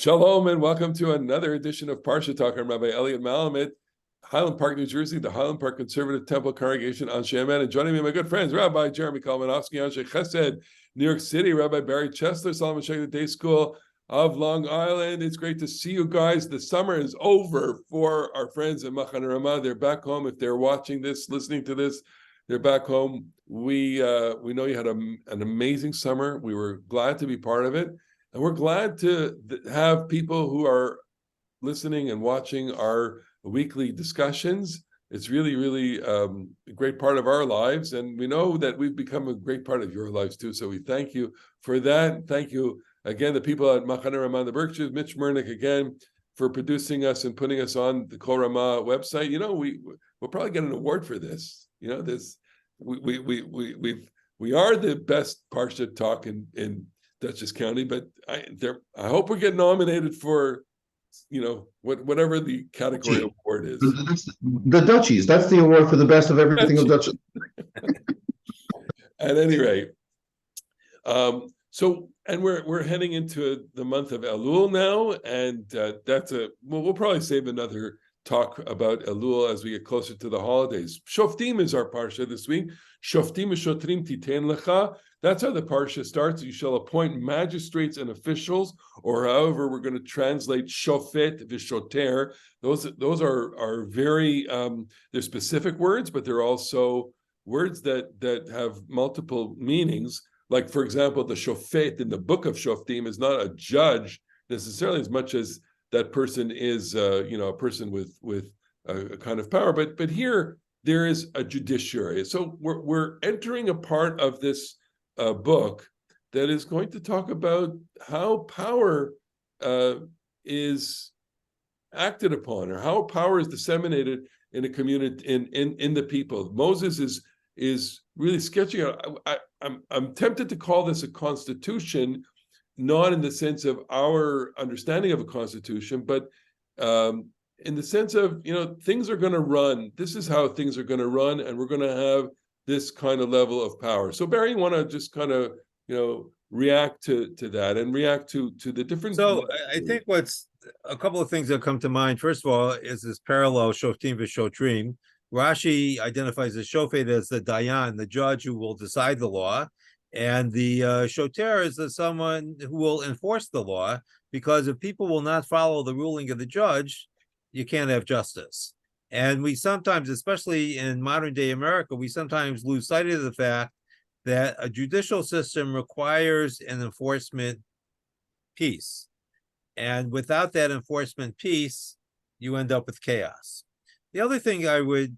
Shalom and welcome to another edition of Parasha Talk. I'm Rabbi Elliot Malamet, Highland Park, New Jersey, the Highland Park Conservative Temple Congregation on Shemen. And joining me, my good friends, Rabbi Jeremy Kalmanovsky, Anshe Chesed, New York City, Rabbi Barry Chesler, Solomon Sheikh, the Day School of Long Island. It's great to see you guys. The summer is over for our friends in Machane Ramah. They're back home. If they're watching this, listening to this, they're back home. We know you had an amazing summer. We were glad to be part of it. And we're glad to have people who are listening and watching our weekly discussions. It's really, really a great part of our lives. And we know that we've become a great part of your lives too. So we thank you for that. Thank you again, the people at Machane Ramah, the Berkshires, Mitch Mernick again, for producing us and putting us on the Kol Ramah website. You know, we'll probably get an award for this. You know, we are the best Parsha Talk in Dutchess County, but I hope we get nominated for, whatever the category award is. The Dutchies. That's the award for the best of everything of Dutch. At any rate, and we're heading into the month of Elul now, and we'll probably save another talk about Elul as we get closer to the holidays. Shoftim is our parsha this week. Shoftim shotrim titen lecha. That's how the parsha starts. You shall appoint magistrates and officials, or however we're going to translate shofet vishoter. Those are very they're specific words, but they're also words that have multiple meanings. Like, for example, the shofet in the book of Shoftim is not a judge necessarily as much as that person is a person with a kind of power. But here there is a judiciary. So we're entering a part of this book that is going to talk about how power is acted upon, or how power is disseminated in a community, in the people. Moses is really sketching out. I'm tempted to call this a constitution, not in the sense of our understanding of a constitution, but in the sense of, things are going to run. This is how things are going to run, and we're going to have this kind of level of power. So Barry, you want to just kind of, react to that and react to the different. So I think what's a couple of things that come to mind. First of all, is this parallel Shoftim v'Shotrim. Rashi identifies the Shofet as the Dayan, the judge who will decide the law, and the Shoter is someone who will enforce the law, because if people will not follow the ruling of the judge, you can't have justice. And we sometimes, especially in modern day America, we sometimes lose sight of the fact that a judicial system requires an enforcement piece. And without that enforcement piece, you end up with chaos. The other thing I would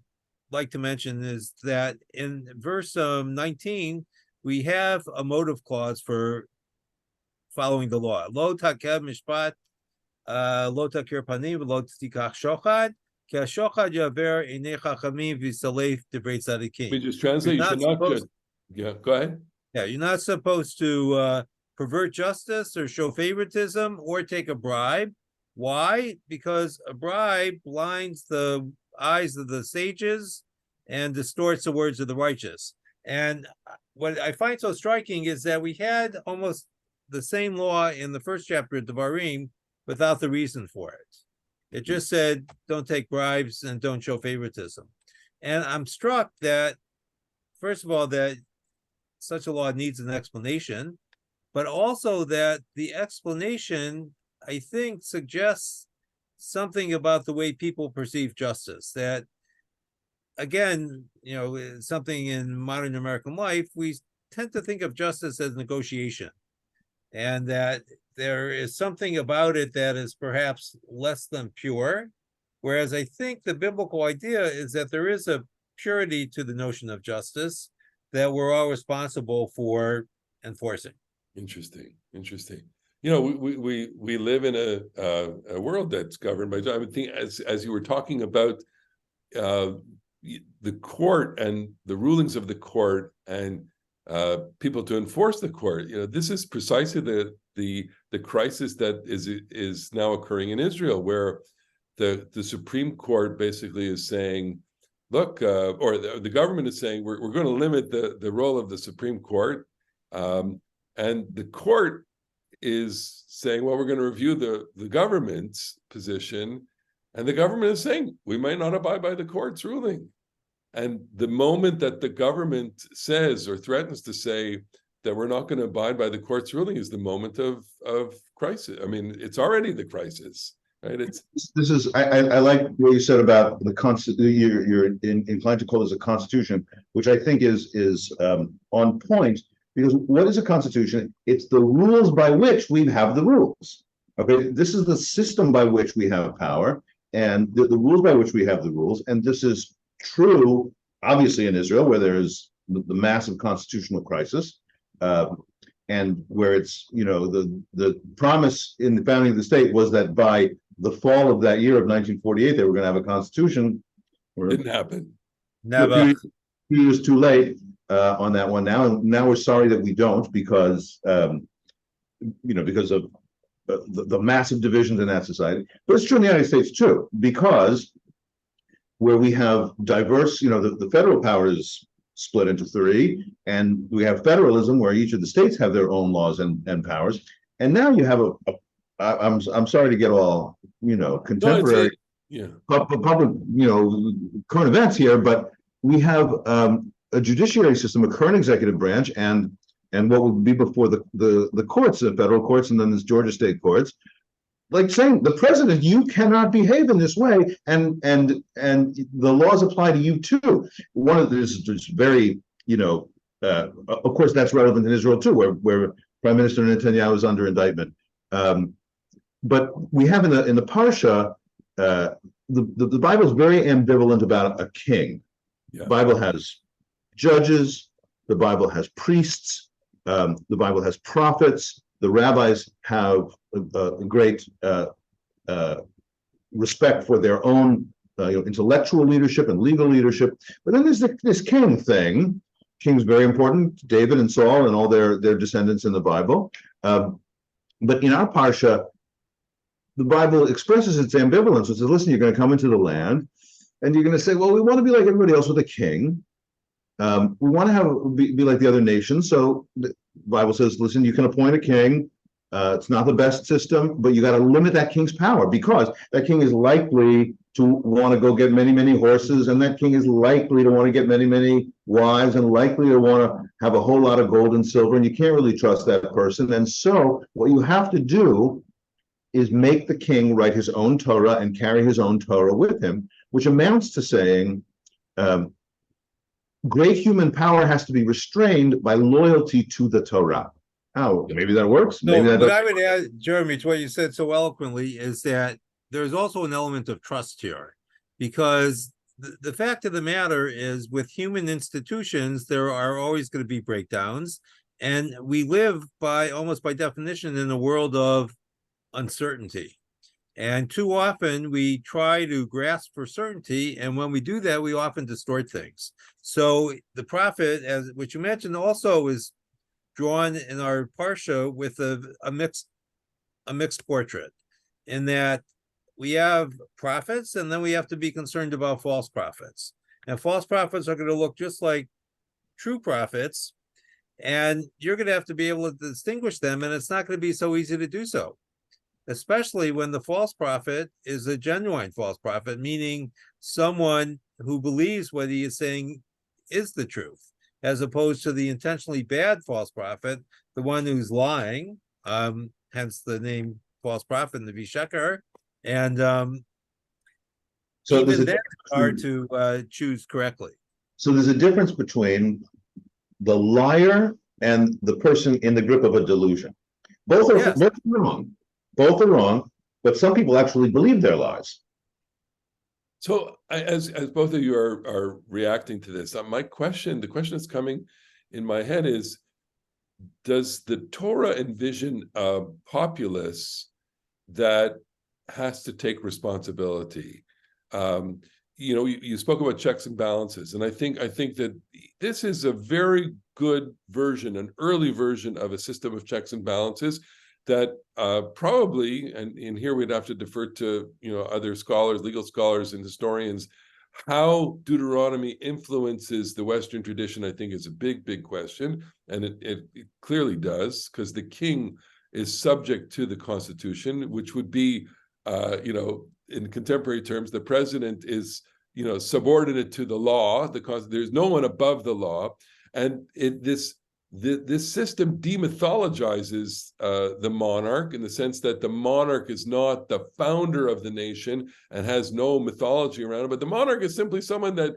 like to mention is that in verse 19, we have a motive clause for following the law. Lo takeb mishpat, lo takir panim, lo tikach shochad, ki shochad yaver einei chachamim v'salef divrei tzadikim. We just translate. You should not judge. Yeah, go ahead. Yeah, you're not supposed to pervert justice or show favoritism or take a bribe. Why? Because a bribe blinds the eyes of the sages and distorts the words of the righteous. And what I find so striking is that we had almost the same law in the first chapter of Devarim without the reason for it. It just said, don't take bribes and don't show favoritism. And I'm struck that, first of all, that such a law needs an explanation, but also that the explanation, I think, suggests something about the way people perceive justice. That, again, something in modern American life, we tend to think of justice as negotiation, and that there is something about it that is perhaps less than pure, whereas I think the biblical idea is that there is a purity to the notion of justice that we're all responsible for enforcing. Interesting. We live in a world that's governed by. I would think, as you were talking about the court and the rulings of the court and people to enforce the court. This is precisely the crisis that is now occurring in Israel, where the Supreme Court basically is saying, look, or the government is saying, we're going to limit the role of the Supreme Court, and the court is saying, well, we're going to review the government's position, and the government is saying we might not abide by the court's ruling. And the moment that the government says or threatens to say that we're not going to abide by the court's ruling is the moment of crisis. I mean, it's already the crisis, right? This is I like what you said about the constitution. You're inclined to call this a constitution, which I think is on point, because what is a constitution? It's the rules by which we have the rules. Okay, this is the system by which we have power, and the rules by which we have the rules, and this is true, obviously, in Israel, where there's the massive constitutional crisis, and where it's, the promise in the founding of the state was that by the fall of that year of 1948, they were going to have a constitution. Didn't happen. Never. 2 years too late on that one now, and now we're sorry that we don't, because because of the massive divisions in that society. But it's true in the United States too, because where we have diverse, the federal power is split into 3, and we have federalism where each of the states have their own laws and powers. And now you have I'm sorry to get all, contemporary, public, current events here, but we have a judiciary system, a current executive branch, and what would be before the courts, the federal courts, and then there's Georgia state courts, like saying the president, you cannot behave in this way, and the laws apply to you too. One of this is very, of course, that's relevant in Israel too, where Prime Minister Netanyahu is under indictment. But we have in the Parsha, the Bible is very ambivalent about a king. Yeah. The Bible has judges, the Bible has priests, the Bible has prophets. The rabbis have a great respect for their own intellectual leadership and legal leadership. But then there's this king thing. King's very important, David and Saul and all their descendants in the Bible. But in our Parsha, the Bible expresses its ambivalence. It says, listen, you're going to come into the land, and you're going to say, well, we want to be like everybody else with a king. We want to be like the other nations. So the Bible says, listen, you can appoint a king. It's not the best system, but you got to limit that king's power, because that king is likely to want to go get many, many horses, and that king is likely to want to get many, many wives, and likely to want to have a whole lot of gold and silver, and you can't really trust that person. And so what you have to do is make the king write his own Torah and carry his own Torah with him, which amounts to saying, great human power has to be restrained by loyalty to the Torah. Oh, maybe that works. No, maybe that what I would add, Jeremy, to what you said so eloquently, is that there's also an element of trust here, because the fact of the matter is, with human institutions, there are always going to be breakdowns, and we live almost by definition in a world of uncertainty. And too often we try to grasp for certainty, and when we do that, we often distort things. So the prophet, as which you mentioned, also is drawn in our parsha with a mixed portrait, in that we have prophets, and then we have to be concerned about false prophets. And false prophets are going to look just like true prophets, and you're going to have to be able to distinguish them, and it's not going to be so easy to do so, especially when the false prophet is a genuine false prophet, meaning someone who believes what he is saying is the truth, as opposed to the intentionally bad false prophet, the one who's lying, hence the name false prophet, the Vishakar. And so even that's hard to choose correctly. So there's a difference between the liar and the person in the grip of a delusion. Both are wrong. Both are wrong, but some people actually believe their lies. So as both of you are reacting to this, the question that's coming in my head is, does the Torah envision a populace that has to take responsibility? You spoke about checks and balances, and I think that this is a very good version, an early version of a system of checks and balances that probably, and in here we'd have to defer to other scholars, legal scholars and historians, how Deuteronomy influences the Western tradition, I think is a big question, and it clearly does, because the king is subject to the Constitution, which would be, in contemporary terms, the president is, subordinate to the law. There's no one above the law, and this system demythologizes the monarch in the sense that the monarch is not the founder of the nation and has no mythology around it, but the monarch is simply someone that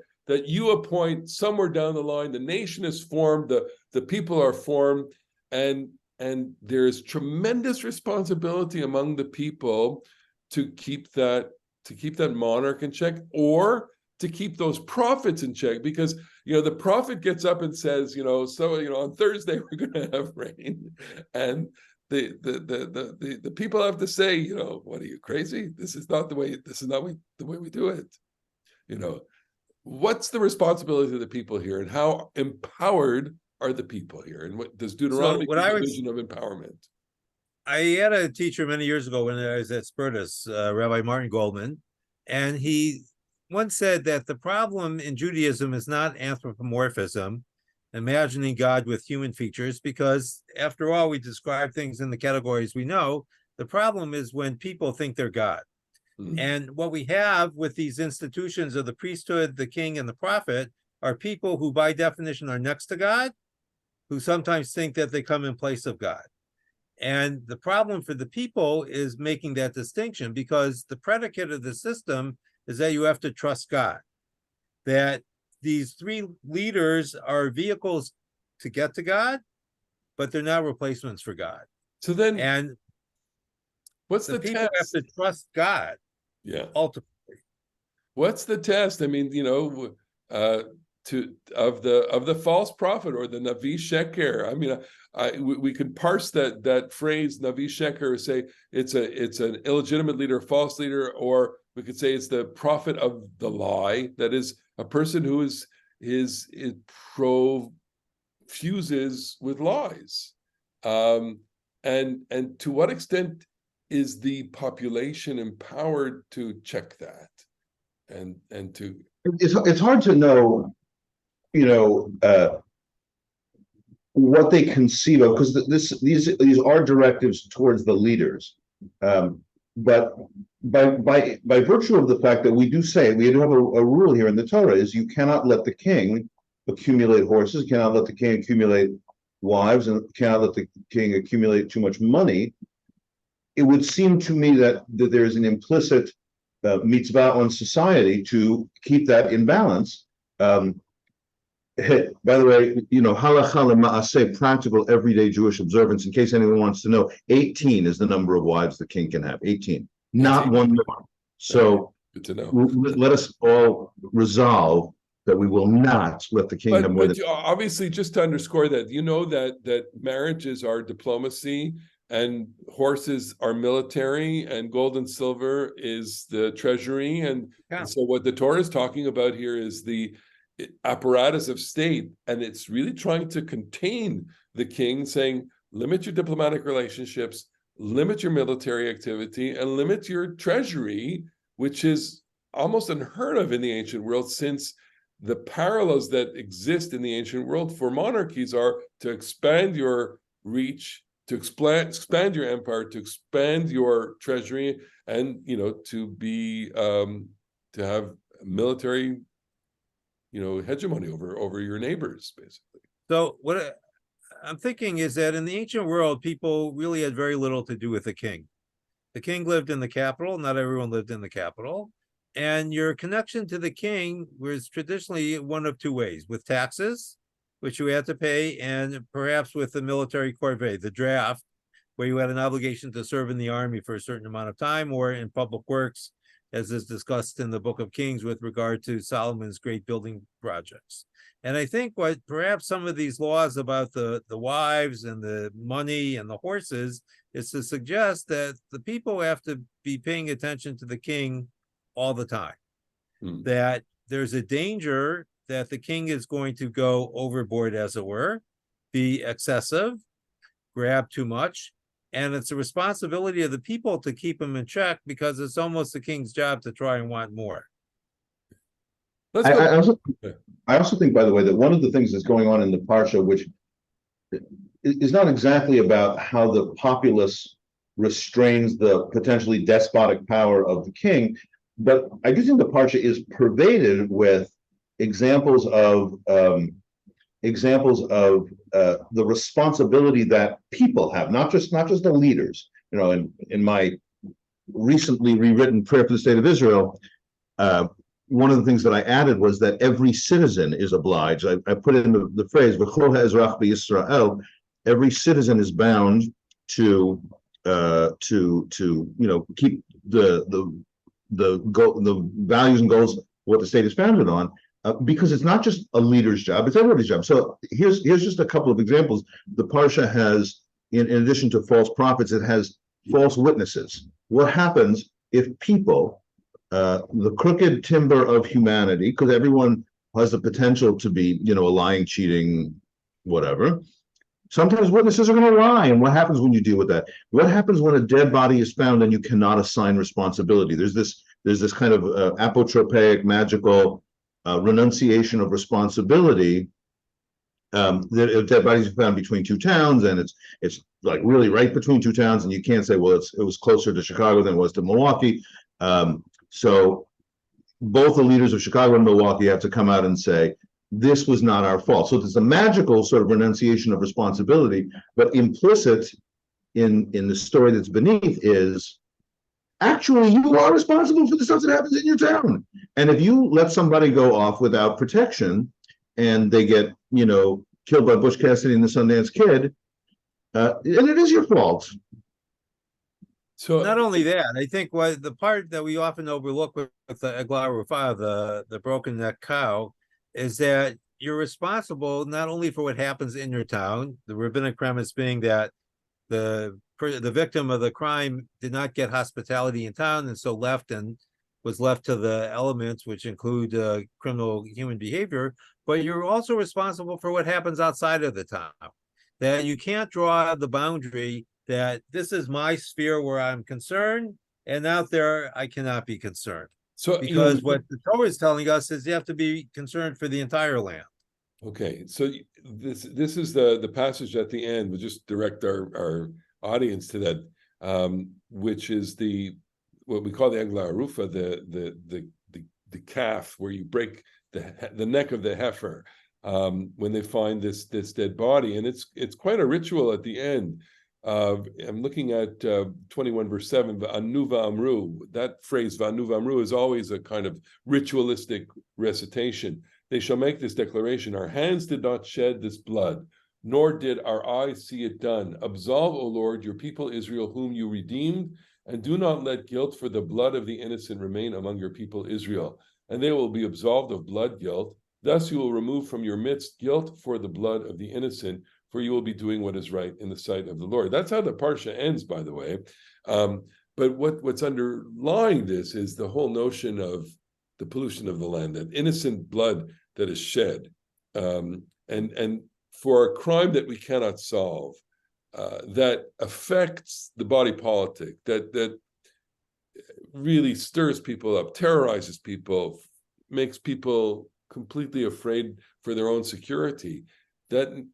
you appoint somewhere down the line. The nation is formed, the people are formed, and there is tremendous responsibility among the people to keep that monarch in check, or to keep those prophets in check, because the prophet gets up and says, on Thursday we're going to have rain, and the people have to say, what are you, crazy? This is not the way we do it. What's the responsibility of the people here, and how empowered are the people here, and what does Deuteronomy give a vision of empowerment? I had a teacher many years ago when I was at Spertus, Rabbi Martin Goldman, and he once said that the problem in Judaism is not anthropomorphism, imagining God with human features, because after all, we describe things in the categories we know. The problem is when people think they're God. Mm-hmm. And what we have with these institutions of the priesthood, the king, and the prophet are people who by definition are next to God, who sometimes think that they come in place of God. And the problem for the people is making that distinction, because the predicate of the system is that you have to trust God, that these three leaders are vehicles to get to God, but they're not replacements for God. So then, and what's the people test? have to trust God. Yeah. Ultimately, what's the test? I mean, of the false prophet, or the Navi Sheker. I mean, we could parse that phrase Navi Sheker, say it's an illegitimate leader, a false leader, or we could say it's the prophet of the lie. That is a person who is fuses with lies. And to what extent is the population empowered to check that, and to? It's hard to know, what they conceive of, because these are directives towards the leaders, but by virtue of the fact that we do have a rule here in the Torah, is you cannot let the king accumulate horses, cannot let the king accumulate wives, and cannot let the king accumulate too much money. It would seem to me that there's an implicit mitzvah on society to keep that in balance. By the way, halacha lema'aseh, practical everyday Jewish observance, in case anyone wants to know, 18 is the number of wives the king can have. 18, not 18. one more. So good to know. Let us all resolve that we will not let the king have more than. Obviously, just to underscore that, that marriages are diplomacy, and horses are military, and gold and silver is the treasury, and so what the Torah is talking about here is the apparatus of state, and it's really trying to contain the king, saying limit your diplomatic relationships, limit your military activity, and limit your treasury, which is almost unheard of in the ancient world, since the parallels that exist in the ancient world for monarchies are to expand your reach, to expand your empire, to expand your treasury, and to be to have military hegemony over your neighbors, basically. So what I'm thinking is that in the ancient world, people really had very little to do with the king. The king lived in the capital. Not everyone lived in the capital. And your connection to the king was traditionally one of two ways: with taxes, which you had to pay, and perhaps with the military corvée, the draft, where you had an obligation to serve in the army for a certain amount of time, or in public works, as is discussed in the Book of Kings with regard to Solomon's great building projects. And I think what perhaps some of these laws about the wives and the money and the horses is to suggest that the people have to be paying attention to the king all the time. That there's a danger that the king is going to go overboard, as it were, be excessive, grab too much, and it's a responsibility of the people to keep him in check, because it's almost the king's job to try and want more. I also think, by the way, that one of the things that's going on in the Parsha, which is not exactly about how the populace restrains the potentially despotic power of the king, but I do think the Parsha is pervaded with examples of the responsibility that people have, not just the leaders. You know, in my recently rewritten prayer for the state of Israel, one of the things that I added was that every citizen is obliged. I put in the phrase "V'chol ha'ezrach b'Yisrael." Every citizen is bound to keep the values and goals of what the state is founded on, because it's not just a leader's job; it's everybody's job. So here's just a couple of examples. The Parsha has, in addition to false prophets, it has false witnesses. What happens if people, the crooked timber of humanity, because everyone has the potential to be, a lying, cheating, whatever. Sometimes witnesses are going to lie. And what happens when you deal with that? What happens when a dead body is found and you cannot assign responsibility? There's this kind of apotropaic, magical renunciation of responsibility. That dead bodies are found between two towns, and it's like really right between two towns, and you can't say, well, it was closer to Chicago than it was to Milwaukee. So both the leaders of Chicago and Milwaukee have to come out and say, this was not our fault. So there's a magical sort of renunciation of responsibility, but implicit in the story that's beneath is, actually, you are responsible for the stuff that happens in your town. And if you let somebody go off without protection and they get, killed by Butch Cassidy and the Sundance Kid, and it is your fault. So not only that, I think what the part that we often overlook with the Eglah Rufah, the broken neck cow, is that you're responsible not only for what happens in your town, the rabbinic premise being that the victim of the crime did not get hospitality in town and so was left to the elements, which include criminal human behavior, but you're also responsible for what happens outside of the town. That you can't draw the boundary that this is my sphere where I'm concerned, and out there I cannot be concerned. So because what the Torah is telling us is you have to be concerned for the entire land. Okay, so this is the passage at the end. We'll just direct our audience to that, which is what we call the Eglah Arufah, the calf where you break the neck of the heifer when they find this dead body, and it's quite a ritual at the end. I'm looking at 21 verse 7, V'anu v'amru. That phrase, V'anu v'amru, is always a kind of ritualistic recitation. They shall make this declaration: our hands did not shed this blood, nor did our eyes see it done. Absolve, O Lord, your people Israel, whom you redeemed, and do not let guilt for the blood of the innocent remain among your people Israel. And they will be absolved of blood guilt. Thus you will remove from your midst guilt for the blood of the innocent, for you will be doing what is right in the sight of the Lord. That's how the Parsha ends, by the way. But what's underlying this is the whole notion of the pollution of the land, that innocent blood that is shed. And for a crime that we cannot solve, that affects the body politic, that really stirs people up, terrorizes people, makes people completely afraid for their own security, that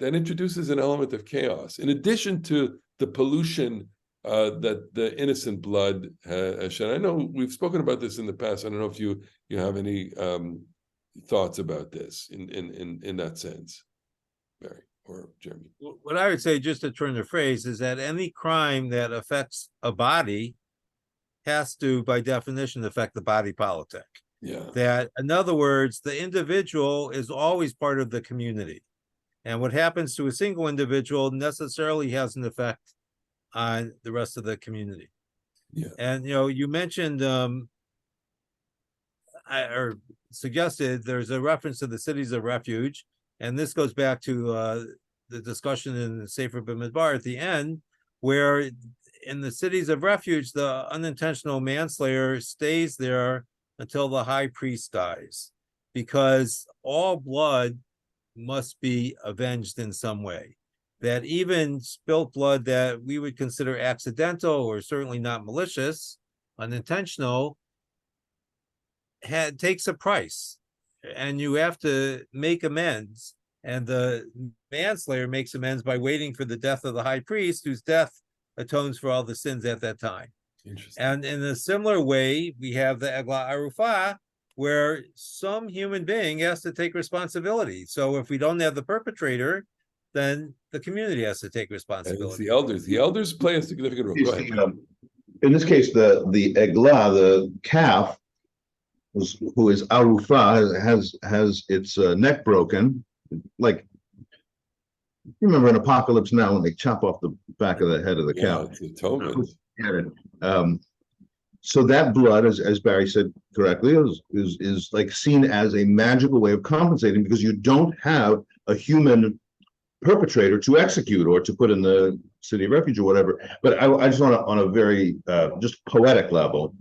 introduces an element of chaos, in addition to the pollution that the innocent blood has shed. I know we've spoken about this in the past. I don't know if you have any thoughts about this in that sense, Barry or Jeremy. What I would say, just to turn the phrase, is that any crime that affects a body has to, by definition, affect the body politic. Yeah. That, in other words, the individual is always part of the community. And what happens to a single individual necessarily has an effect on the rest of the community. Yeah. And, you mentioned or suggested there's a reference to the cities of refuge. And this goes back to the discussion in the Sefer B'Midbar at the end, where in the cities of refuge, the unintentional manslayer stays there until the high priest dies, because all blood must be avenged in some way. That even spilt blood that we would consider accidental or certainly not malicious, unintentional, takes a price, and you have to make amends. and the manslayer makes amends by waiting for the death of the high priest, whose death atones for all the sins at that time. Interesting. And in a similar way, we have the Egla Arufah, where some human being has to take responsibility. So if we don't have the perpetrator, then the community has to take And it's responsibility. the elders. The elders play a significant role. Go ahead. In this case, the eglah, the calf, who is arufah, has its neck broken. Like, you remember in Apocalypse Now when they chop off the back of the head of the Yeah, cow. it's atonement. So that blood, as Barry said correctly, is like seen as a magical way of compensating, because you don't have a human perpetrator to execute or to put in the city of refuge or whatever. But I just want to, on a very just poetic level,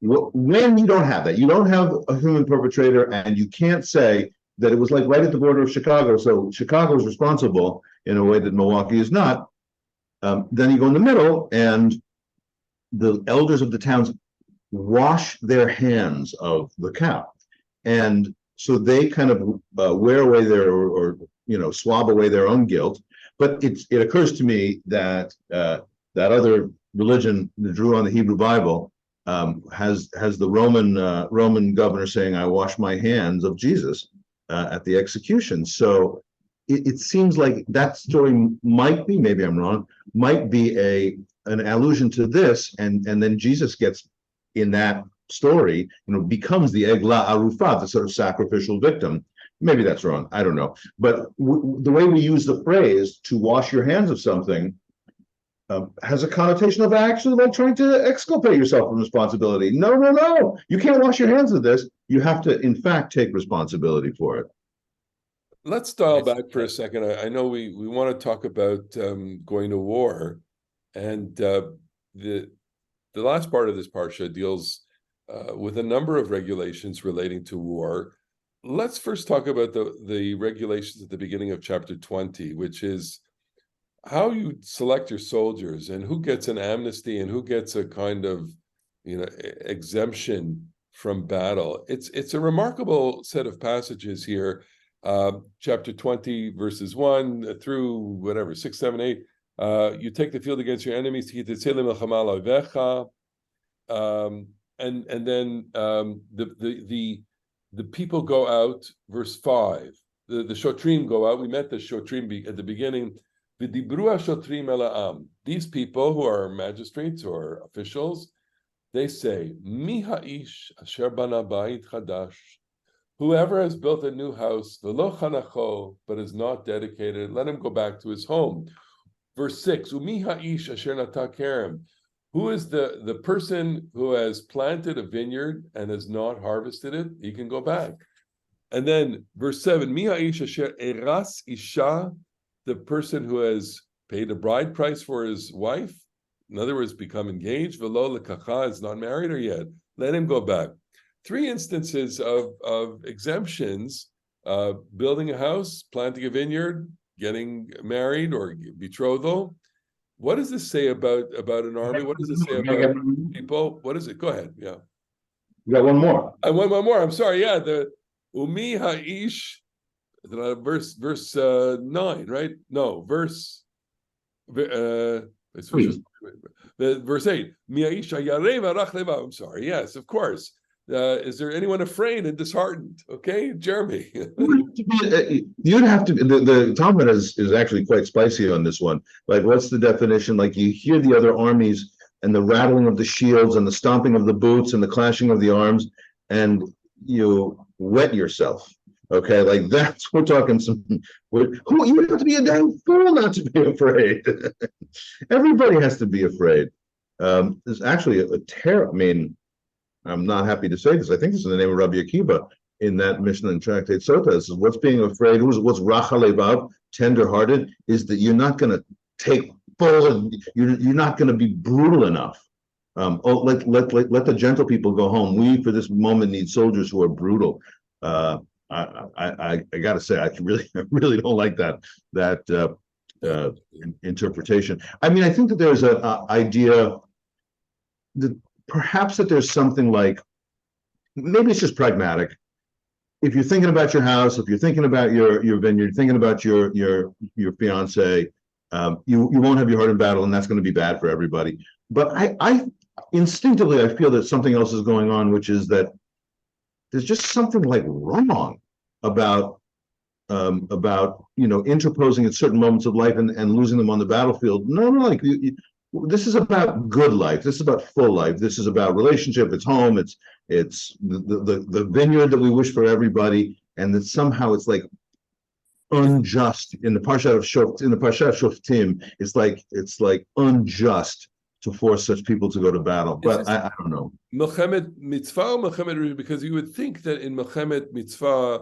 when you don't have that, you don't have a human perpetrator, and you can't say that it was like right at the border of Chicago, so Chicago is responsible in a way that Milwaukee is not. Then you go in the middle, and the elders of the towns wash their hands of the cow, and so they kind of wear away their, or swab away their own guilt. But it occurs to me that that other religion that drew on the Hebrew Bible has the Roman governor saying, "I wash my hands of Jesus" at the execution. So it seems like that story might be, maybe I'm wrong, might be an allusion to this, and then Jesus gets in that story, becomes the Eglah Arufah, the sort of sacrificial victim. Maybe that's wrong, I don't know. But the way we use the phrase to wash your hands of something has a connotation of actually like trying to exculpate yourself from responsibility. No, you can't wash your hands of this. You have to, in fact, take responsibility for it. Let's dial back for a second. I know we want to talk about going to war, and the last part of this parsha deals with a number of regulations relating to war. Let's first talk about the regulations at the beginning of chapter 20, which is how you select your soldiers and who gets an amnesty and who gets a kind of exemption from battle. It's a remarkable set of passages here. Chapter 20, verses 1 through whatever, 6, 7, 8. You take the field against your enemies, and then the people go out, verse 5. The Shotrim go out. We met the Shotrim at the beginning. These people who are magistrates or officials, they say, Mi ha'ish asher bana bayit chadash. Whoever has built a new house, v'lo chanacho, but is not dedicated, let him go back to his home. Verse 6, Umi ha'ish asher nata kerem. Who is the person who has planted a vineyard and has not harvested it? He can go back. And then verse 7, Mi ha'ish asher eras isha, the person who has paid a bride price for his wife, in other words, become engaged, v'lo lekacha, is not married or yet, let him go back. 3 instances of exemptions: building a house, planting a vineyard, getting married or betrothal. What does this say about an army? What does it say about people? What is it? Go ahead. Yeah. You got one more. I want one more. I'm sorry. Yeah. The Umi Ha'ish, verse 9, right? No, verse 8. I'm sorry. Yes, of course. Is there anyone afraid and disheartened? Okay, Jeremy. You'd have to. The Talmud is actually quite spicy on this one. Like, what's the definition? Like, you hear the other armies and the rattling of the shields and the stomping of the boots and the clashing of the arms, and you wet yourself. Okay, like that's, we're talking some. You have to be a damn fool not to be afraid. Everybody has to be afraid. There's actually a terror. I mean, I'm not happy to say this. I think this is the name of Rabbi Akiva in that Mishnah and Tractate Sota. This is what's being afraid. What's rachalevav, tender-hearted, is that you're not going to take full. You're not going to be brutal enough. Let the gentle people go home. We, for this moment, need soldiers who are brutal. I got to say, I really don't like that interpretation. I mean, I think that there's an idea that perhaps that there's something like, maybe it's just pragmatic. if you're thinking about your house, if you're thinking about your vineyard, thinking about your fiance, you won't have your heart in battle, and that's going to be bad for everybody. But I instinctively I feel that something else is going on, which is that there's just something like wrong about interposing at certain moments of life and losing them on the battlefield. No, like this is about good life. This is about full life. This is about relationship. It's home. It's the vineyard that we wish for everybody, and that somehow it's like unjust in the Parasha of Shoftim. It's like unjust to force such people to go to battle. But I don't know. Milchemet mitzvah or milchemet rishut? Because you would think that in milchemet mitzvah,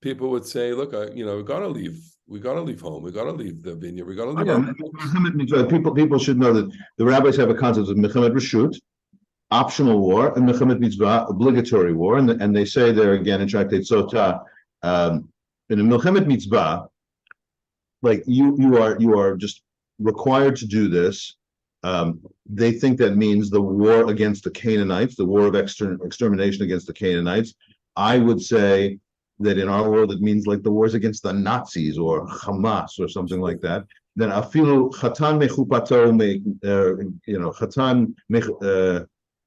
people would say, "Look, we got to leave. We got to leave home. We got to leave the vineyard. We got to leave." People should know that the rabbis have a concept of milchemet rishut, optional war, and milchemet mitzvah, obligatory war, and they say there again in Tractate Sotah, in a milchemet mitzvah, like you are just required to do this. They think that means the war against the Canaanites, the war of extermination against the Canaanites. I would say that in our world it means like the wars against the Nazis or Hamas or something like that. Then afilu chatan mechupato, chatan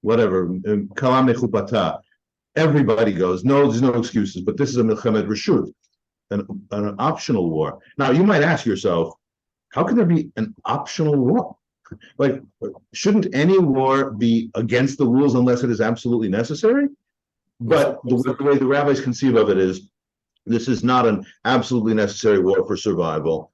whatever kala mechupata. Everybody goes. No, there's no excuses. But this is a milchemet reshut, an optional war. Now you might ask yourself, how can there be an optional war? Like, shouldn't any war be against the rules unless it is absolutely necessary? But the way the rabbis conceive of it is, this is not an absolutely necessary war for survival.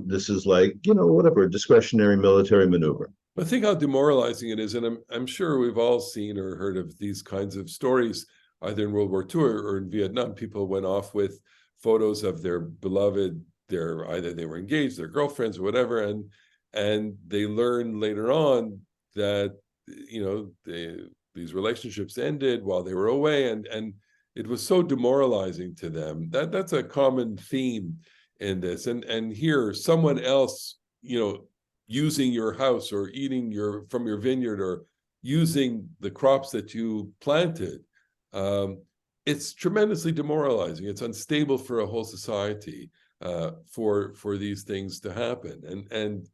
This is like, whatever, discretionary military maneuver. But think how demoralizing it is. And I'm sure we've all seen or heard of these kinds of stories, either in World War II or in Vietnam. People went off with photos of their beloved, either they were engaged, their girlfriends or whatever, and they learned later on that these relationships ended while they were away, and it was so demoralizing to them. That's a common theme in this. And here, someone else, using your house or eating from your vineyard or using the crops that you planted, it's tremendously demoralizing. It's unstable for a whole society for these things to happen. And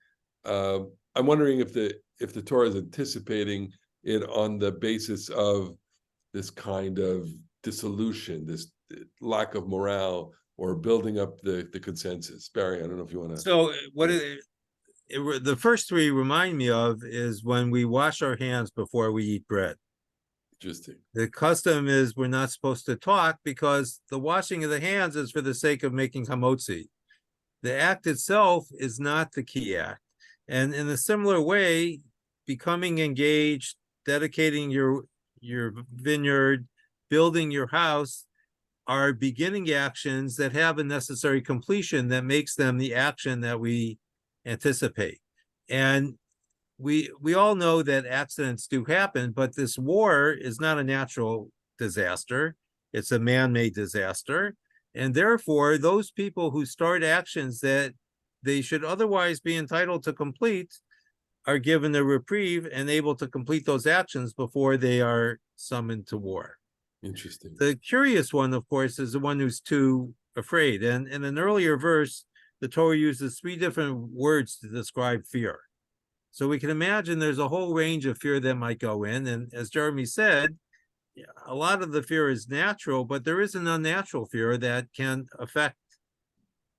I'm wondering if the Torah is anticipating it on the basis of this kind of dissolution, this lack of morale, or building up the consensus. Barry, I don't know if you want to. So the first three remind me of is when we wash our hands before we eat bread. Interesting. The custom is we're not supposed to talk because the washing of the hands is for the sake of making hamotzi. The act itself is not the key act. And in a similar way, becoming engaged, dedicating your vineyard, building your house are beginning actions that have a necessary completion that makes them the action that we anticipate. And we all know that accidents do happen, but this war is not a natural disaster. It's a man-made disaster. And therefore, those people who start actions that they should otherwise be entitled to complete are given a reprieve and able to complete those actions before they are summoned to war. Interesting. The curious one, of course, is the one who's too afraid. And in an earlier verse, the Torah uses 3 different words to describe fear. So we can imagine there's a whole range of fear that might go in. And as Jeremy said, a lot of the fear is natural, but there is an unnatural fear that can affect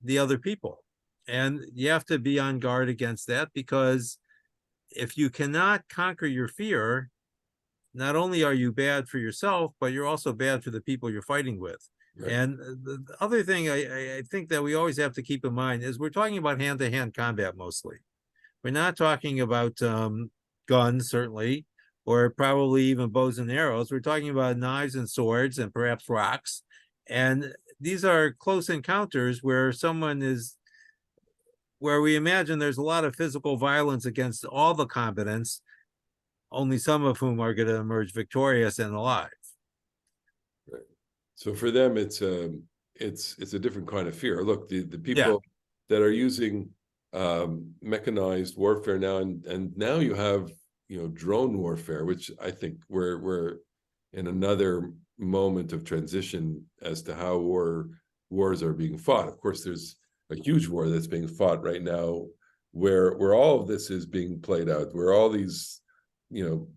the other people. And you have to be on guard against that, because if you cannot conquer your fear, not only are you bad for yourself, but you're also bad for the people you're fighting with. Right. And the other thing I think that we always have to keep in mind is we're talking about hand-to-hand combat mostly. We're not talking about guns, certainly, or probably even bows and arrows. We're talking about knives and swords and perhaps rocks. And these are close encounters where we imagine there's a lot of physical violence against all the combatants, only some of whom are going to emerge victorious and alive. Right. So for them, it's a different kind of fear. Look, the people that are using mechanized warfare now, and now you have drone warfare, which I think we're in another moment of transition as to how wars are being fought. Of course, there's a huge war that's being fought right now, where all of this is being played out, where all these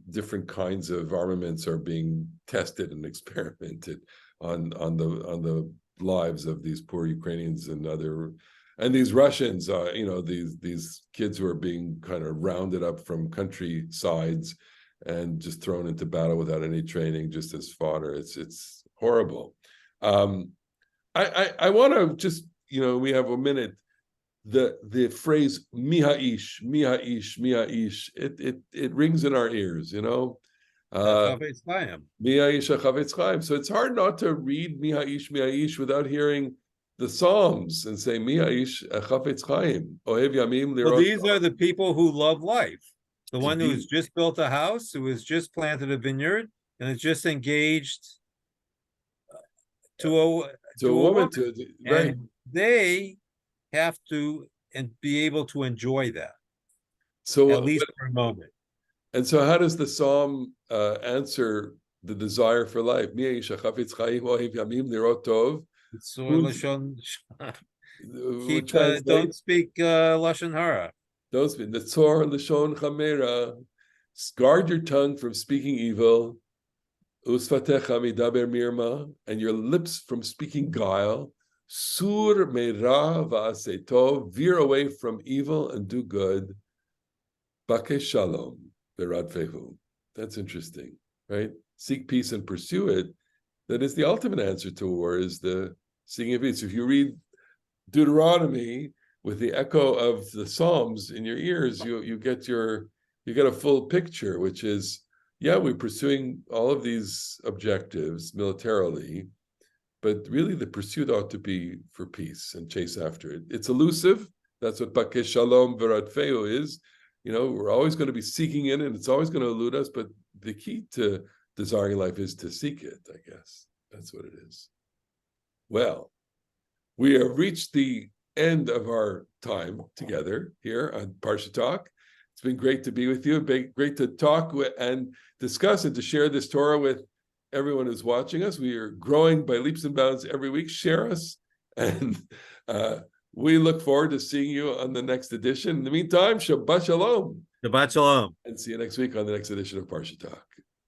different kinds of armaments are being tested and experimented on the lives of these poor Ukrainians and these Russians, these kids who are being kind of rounded up from countrysides and just thrown into battle without any training, just as fodder. It's horrible. I want to just, we have a minute. The phrase "mihaish, mihaish, mihaish," it rings in our ears, Chafetz Chaim. Mihaish Chafetz Chaim. So it's hard not to read Mihaish, Mihaish without hearing the Psalms and say Mihaish Chafetz Chaim. Ohev Yamim Well, Lirot. these are the people who love life. The one who has Indeed. just built a house, who has just planted a vineyard, and is just engaged to a woman, right? And they have to be able to enjoy that, So at least for a moment. and so how does the Psalm answer the desire for life? Mihaish Chafetz Chaim Ohev Yamim Lirot Tov. So Who's- keep, translate- don't speak lashon hara. Don't speak. The Tzor Lashon Chamera. Guard your tongue from speaking evil. Usfatecha midaber mirma, and your lips from speaking guile. Sur meira va'aseh tov. Veer away from evil and do good. Bakesh shalom beradfehu. That's interesting, right? Seek peace and pursue it. That is the ultimate answer to war, is the seeking of peace. If you read Deuteronomy with the echo of the Psalms in your ears, you get a full picture, which is, we're pursuing all of these objectives militarily, but really the pursuit ought to be for peace and chase after it. It's elusive. That's what Bakesh Shalom V'Radfeu is. We're always going to be seeking it, and it's always going to elude us, but the key to desiring life is to seek it, I guess. That's what it is. Well, we have reached the end of our time together here on Parasha Talk. It's been great to be with you. Great to talk and discuss and to share this Torah with everyone who's watching us. We are growing by leaps and bounds every week. Share us, and we look forward to seeing you on the next edition. In the meantime, Shabbat Shalom. Shabbat shalom. And see you next week on the next edition of Parasha Talk.